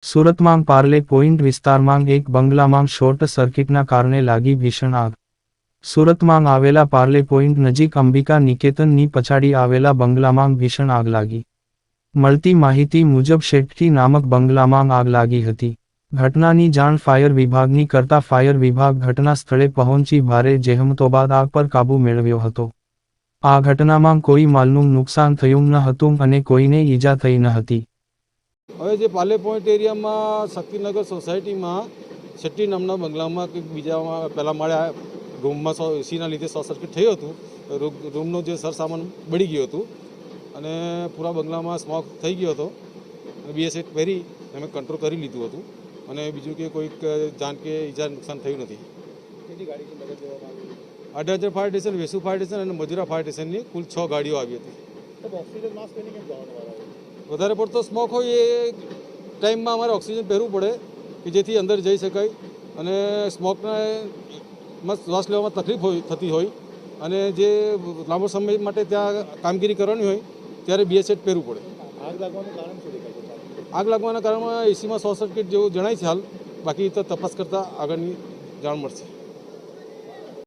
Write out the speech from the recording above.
સુરતમાં પાર્લે પોઈન્ટ વિસ્તારમાં એક બંગલામાં શોર્ટ સર્કિટના કારણે લાગી ભીષણ આગ. સુરતમાં આવેલા પાર્લે પોઈન્ટ નજીક અંબિકા નિકેતનની પછાડી આવેલા બંગલામાં ભીષણ આગ લાગી. મળતી માહિતી મુજબ શેટ્ટી નામક બંગલામાં આગ લાગી હતી. ઘટનાની જાણ ફાયર વિભાગની કરતા ફાયર વિભાગ ઘટના સ્થળે પહોંચી ભારે જહેમતો બાદ આગ પર કાબૂ મેળવ્યો હતો. આ ઘટનામાં કોઈ માલનું નુકસાન થયું ન હતું અને કોઈને ઈજા થઈ ન હતી. હવે જે પાર્લે પોઈન્ટ એરિયામાં શક્તિનગર સોસાયટીમાં શેટ્ટી નામના બંગલામાં કંઈક બીજામાં પહેલાં માળે રૂમમાં એસીના લીધે શોર્ટ સર્કિટ થયું હતું. રૂમનો જે સરસામાન બળી ગયું હતું અને પૂરા બંગલામાં સ્મોક થઈ ગયો હતો. BS8 પહેરી અમે કંટ્રોલ કરી લીધું હતું અને બીજું કે કોઈક જાન કે ઈજા નુકસાન થયું નથી. 18 fire station, Vesu fire station અને મજુરા ફાયર સ્ટેશનની કુલ 6 ગાડીઓ આવી હતી. વધારે પડતો સ્મોક હોય એ ટાઈમમાં અમારે ઓક્સિજન પહેરવું પડે કે જેથી અંદર જઈ શકાય અને સ્મોકમાં શ્વાસ લેવામાં તકલીફ થતી હોય અને જે લાંબો સમય માટે ત્યાં કામગીરી કરવાની હોય ત્યારે BS8 પહેરવું પડે. આગ લાગવાના કારણમાં એસીમાં શોર્ટ સર્કિટ જેવું જણાય છે હાલ. બાકી તો તપાસ કરતાં આગળની જાણ મળશે.